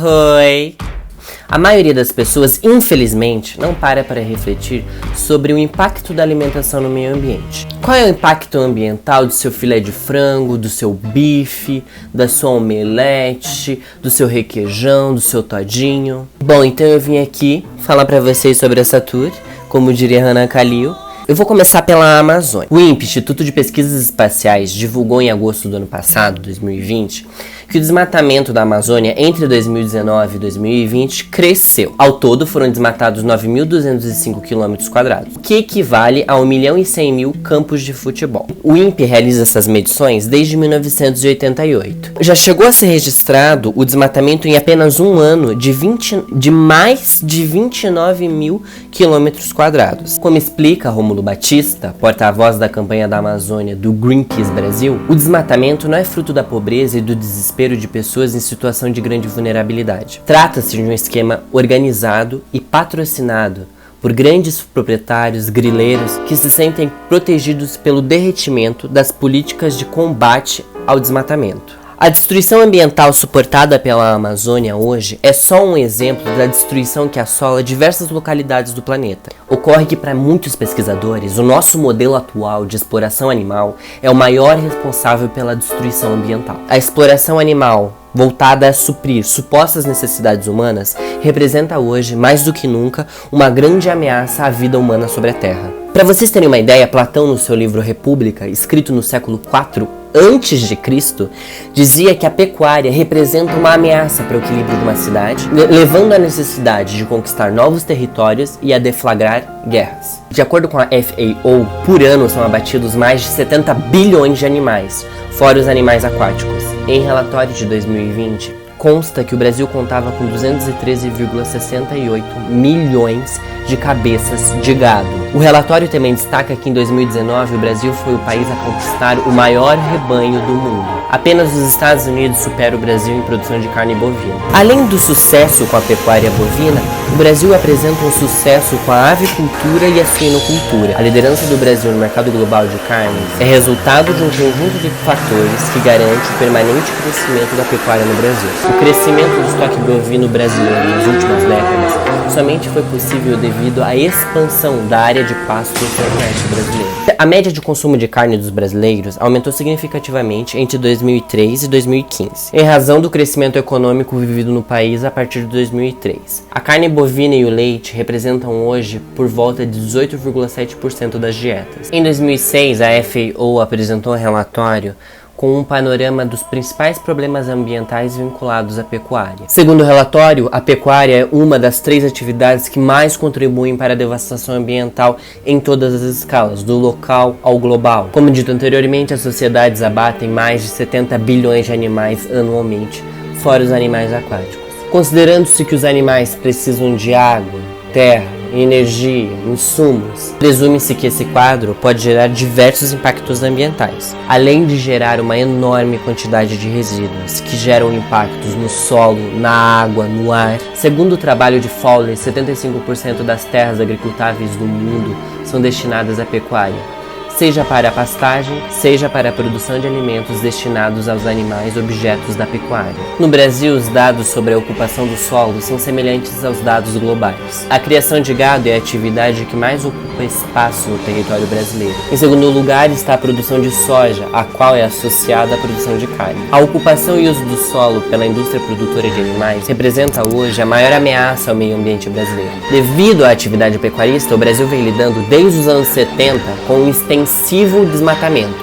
Oi! A maioria das pessoas, infelizmente, não para refletir sobre o impacto da alimentação no meio ambiente. Qual é o impacto ambiental do seu filé de frango, do seu bife, da sua omelete, do seu requeijão, do seu todinho? Bom, então eu vim aqui falar pra vocês sobre essa tour, como diria Hannah Kalil. Eu vou começar pela Amazônia. O INPE, Instituto de Pesquisas Espaciais, divulgou em agosto do ano passado, 2020, que o desmatamento da Amazônia entre 2019 e 2020 cresceu. Ao todo, foram desmatados 9.205 km², o que equivale a 1.100.000 campos de futebol. O INPE realiza essas medições desde 1988. Já chegou a ser registrado o desmatamento em apenas um ano de mais de 29.000 km². Como explica Rômulo Batista, porta-voz da campanha da Amazônia do Greenpeace Brasil, o desmatamento não é fruto da pobreza e do desespero de pessoas em situação de grande vulnerabilidade. Trata-se de um esquema organizado e patrocinado por grandes proprietários grileiros que se sentem protegidos pelo derretimento das políticas de combate ao desmatamento. A destruição ambiental suportada pela Amazônia hoje é só um exemplo da destruição que assola diversas localidades do planeta. Ocorre que, para muitos pesquisadores, o nosso modelo atual de exploração animal é o maior responsável pela destruição ambiental. A exploração animal, voltada a suprir supostas necessidades humanas, representa hoje, mais do que nunca, uma grande ameaça à vida humana sobre a Terra. Para vocês terem uma ideia, Platão, no seu livro República, escrito no século IV a.C., dizia que a pecuária representa uma ameaça para o equilíbrio de uma cidade, levando à necessidade de conquistar novos territórios e a deflagrar guerras. De acordo com a FAO, por ano são abatidos mais de 70 bilhões de animais, fora os animais aquáticos. Em relatório de 2020, consta que o Brasil contava com 213,68 milhões de cabeças de gado. O relatório também destaca que em 2019 o Brasil foi o país a conquistar o maior rebanho do mundo. Apenas os Estados Unidos superam o Brasil em produção de carne bovina. Além do sucesso com a pecuária bovina, o Brasil apresenta um sucesso com a avicultura e a suinocultura. A liderança do Brasil no mercado global de carnes é resultado de um conjunto de fatores que garante o permanente crescimento da pecuária no Brasil. O crescimento do estoque bovino brasileiro nas últimas décadas somente foi possível devido à expansão da área de pasto no centro-oeste brasileiro. A média de consumo de carne dos brasileiros aumentou significativamente entre 2003 e 2015, em razão do crescimento econômico vivido no país a partir de 2003. A carne bovina e o leite representam hoje por volta de 18,7% das dietas. Em 2006, a FAO apresentou um relatório com um panorama dos principais problemas ambientais vinculados à pecuária. Segundo o relatório, a pecuária é uma das 3 atividades que mais contribuem para a devastação ambiental em todas as escalas, do local ao global. Como dito anteriormente, as sociedades abatem mais de 70 bilhões de animais anualmente, fora os animais aquáticos. Considerando-se que os animais precisam de água, terra, energia, insumos, presume-se que esse quadro pode gerar diversos impactos ambientais, além de gerar uma enorme quantidade de resíduos, que geram impactos no solo, na água, no ar. Segundo o trabalho de Fowler, 75% das terras agricultáveis do mundo são destinadas à pecuária, seja para a pastagem, seja para a produção de alimentos destinados aos animais objetos da pecuária. No Brasil, os dados sobre a ocupação do solo são semelhantes aos dados globais. A criação de gado é a atividade que mais ocupa espaço no território brasileiro. Em segundo lugar está a produção de soja, a qual é associada à produção de carne. A ocupação e uso do solo pela indústria produtora de animais representa hoje a maior ameaça ao meio ambiente brasileiro. Devido à atividade pecuarista, o Brasil vem lidando desde os anos 70 com um extensivo desmatamento,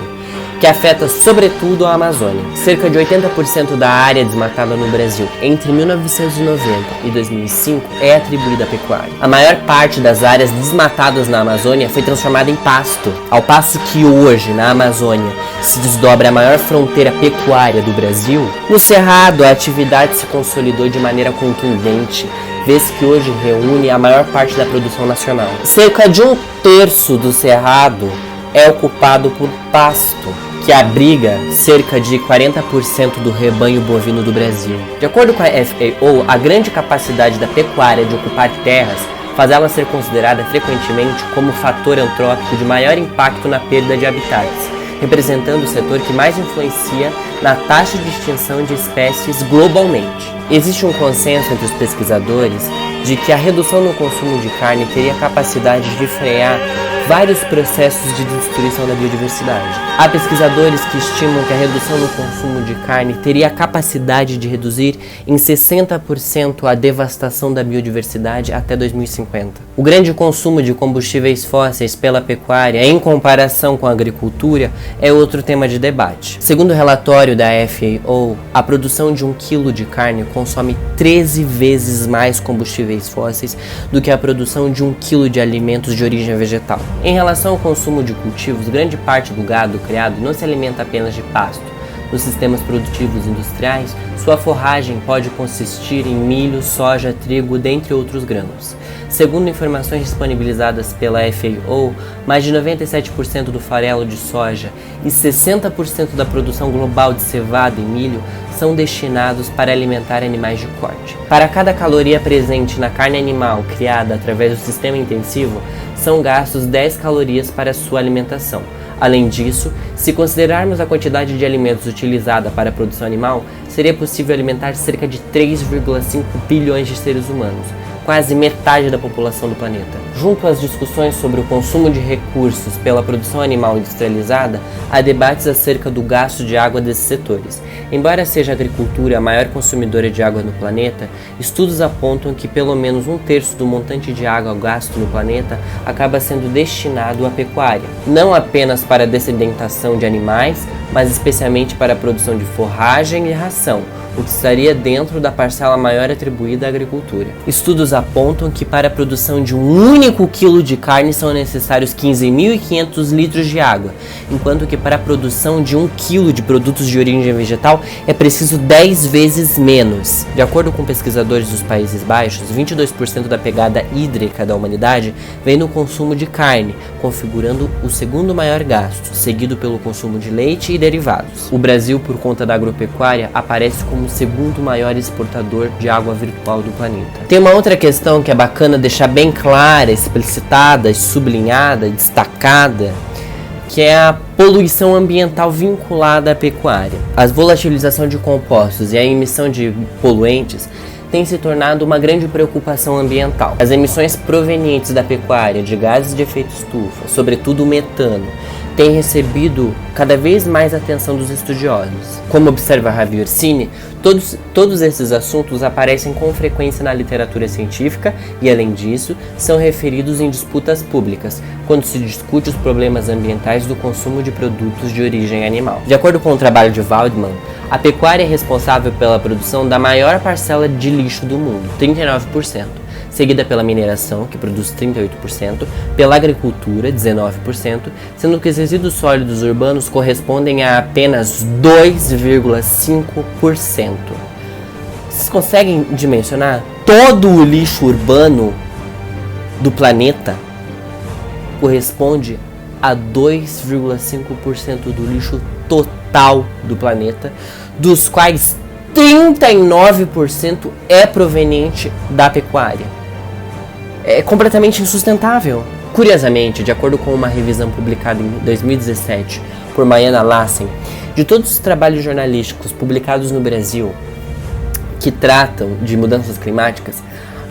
que afeta sobretudo a Amazônia. Cerca de 80% da área desmatada no Brasil entre 1990 e 2005 é atribuída à pecuária. A maior parte das áreas desmatadas na Amazônia foi transformada em pasto, ao passo que hoje, na Amazônia, se desdobra a maior fronteira pecuária do Brasil. No Cerrado, a atividade se consolidou de maneira contundente, vez que hoje reúne a maior parte da produção nacional. Cerca de 1/3 do Cerrado é ocupado por pasto, que abriga cerca de 40% do rebanho bovino do Brasil. De acordo com a FAO, a grande capacidade da pecuária de ocupar terras faz ela ser considerada frequentemente como fator antrópico de maior impacto na perda de habitats, representando o setor que mais influencia na taxa de extinção de espécies globalmente. Existe um consenso entre os pesquisadores de que a redução no consumo de carne teria capacidade de frear vários processos de destruição da biodiversidade. Há pesquisadores que estimam que a redução no consumo de carne teria a capacidade de reduzir em 60% a devastação da biodiversidade até 2050. O grande consumo de combustíveis fósseis pela pecuária, em comparação com a agricultura, é outro tema de debate. Segundo o relatório da FAO, a produção de 1 kg de carne consome 13 vezes mais combustíveis fósseis do que a produção de 1 kg de alimentos de origem vegetal. Em relação ao consumo de cultivos, grande parte do gado criado não se alimenta apenas de pasto. Nos sistemas produtivos industriais, sua forragem pode consistir em milho, soja, trigo, dentre outros grãos. Segundo informações disponibilizadas pela FAO, mais de 97% do farelo de soja e 60% da produção global de cevada e milho são destinados para alimentar animais de corte. Para cada caloria presente na carne animal criada através do sistema intensivo, são gastos 10 calorias para sua alimentação. Além disso, se considerarmos a quantidade de alimentos utilizada para a produção animal, seria possível alimentar cerca de 3,5 bilhões de seres humanos, quase metade da população do planeta. Junto às discussões sobre o consumo de recursos pela produção animal industrializada, há debates acerca do gasto de água desses setores. Embora seja a agricultura a maior consumidora de água no planeta, estudos apontam que pelo menos 1/3 do montante de água gasto no planeta acaba sendo destinado à pecuária, não apenas para a dessedentação de animais, mas especialmente para a produção de forragem e ração, o que estaria dentro da parcela maior atribuída à agricultura. Estudos apontam que para a produção de um único quilo de carne são necessários 15.500 litros de água, enquanto que para a produção de 1 quilo de produtos de origem vegetal é preciso 10 vezes menos. De acordo com pesquisadores dos Países Baixos, 22% da pegada hídrica da humanidade vem no consumo de carne, configurando o segundo maior gasto, seguido pelo consumo de leite e derivados. O Brasil, por conta da agropecuária, aparece como o segundo maior exportador de água virtual do planeta. Tem uma outra questão que é bacana deixar bem clara, explicitada, sublinhada, destacada, que é a poluição ambiental vinculada à pecuária. A volatilização de compostos e a emissão de poluentes tem se tornado uma grande preocupação ambiental. As emissões provenientes da pecuária de gases de efeito estufa, sobretudo o metano, têm recebido cada vez mais atenção dos estudiosos. Como observa Javier Orsini, todos esses assuntos aparecem com frequência na literatura científica e, além disso, são referidos em disputas públicas, quando se discute os problemas ambientais do consumo de produtos de origem animal. De acordo com o trabalho de Waldman, a pecuária é responsável pela produção da maior parcela de lixo do mundo, 39%, seguida pela mineração, que produz 38%, pela agricultura, 19%, sendo que os resíduos sólidos urbanos correspondem a apenas 2,5%. Vocês conseguem dimensionar? Todo o lixo urbano do planeta corresponde a 2,5% do lixo total do planeta, dos quais 39% é proveniente da pecuária. É completamente insustentável. Curiosamente, de acordo com uma revisão publicada em 2017 por Mariana Lassen, de todos os trabalhos jornalísticos publicados no Brasil que tratam de mudanças climáticas,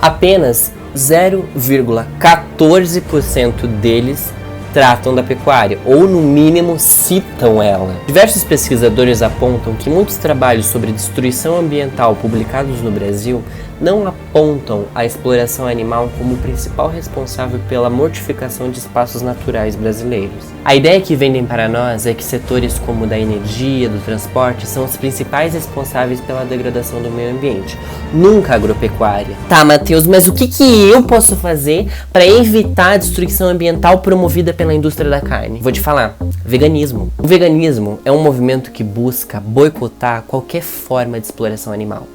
apenas 0,14% deles tratam da pecuária, ou no mínimo citam ela. Diversos pesquisadores apontam que muitos trabalhos sobre destruição ambiental publicados no Brasil não apontam a exploração animal como o principal responsável pela mortificação de espaços naturais brasileiros. A ideia que vendem para nós é que setores como o da energia, do transporte, são os principais responsáveis pela degradação do meio ambiente, nunca a agropecuária. Tá, Matheus, mas o que eu posso fazer para evitar a destruição ambiental promovida pela indústria da carne? Vou te falar, veganismo. O veganismo é um movimento que busca boicotar qualquer forma de exploração animal,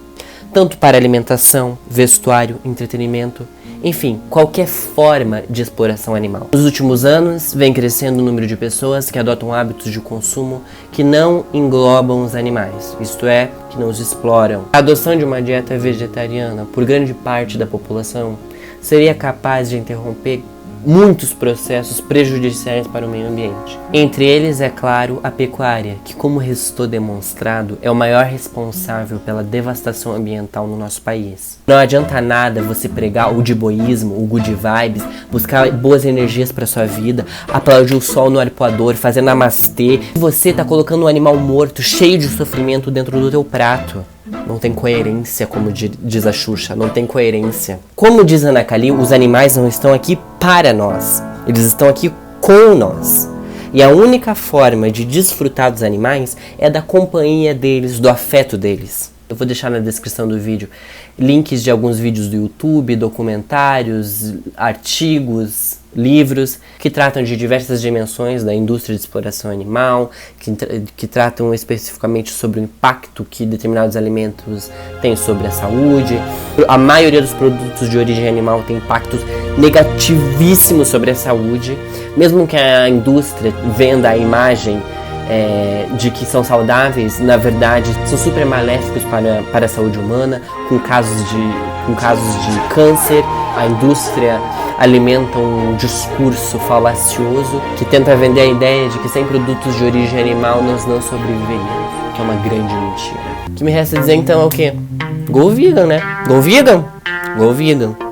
tanto para alimentação, vestuário, entretenimento, enfim, qualquer forma de exploração animal. Nos últimos anos, vem crescendo o número de pessoas que adotam hábitos de consumo que não englobam os animais, isto é, que não os exploram. A adoção de uma dieta vegetariana por grande parte da população seria capaz de interromper muitos processos prejudiciais para o meio ambiente. Entre eles, é claro, a pecuária, que, como restou demonstrado, é o maior responsável pela devastação ambiental no nosso país. Não adianta nada você pregar o diboísmo, o good vibes, buscar boas energias para sua vida, aplaudir o sol no arpoador, fazer namastê. Você tá colocando um animal morto, cheio de sofrimento dentro do teu prato. Não tem coerência, como diz a Xuxa, não tem coerência. Como diz Ana Kali, os animais não estão aqui para nós, eles estão aqui com nós. E a única forma de desfrutar dos animais é da companhia deles, do afeto deles. Eu vou deixar na descrição do vídeo links de alguns vídeos do YouTube, documentários, artigos, livros que tratam de diversas dimensões da indústria de exploração animal, que tratam especificamente sobre o impacto que determinados alimentos têm sobre a saúde. A maioria dos produtos de origem animal tem impactos negativíssimos sobre a saúde, mesmo que a indústria venda a imagem de que são saudáveis, na verdade são super maléficos para a saúde humana, com casos de câncer. A indústria alimenta um discurso falacioso que tenta vender a ideia de que sem produtos de origem animal nós não sobreviveríamos, que é uma grande mentira. O que me resta dizer então é o quê? Go vegan, né? Go vegan! Go vegan!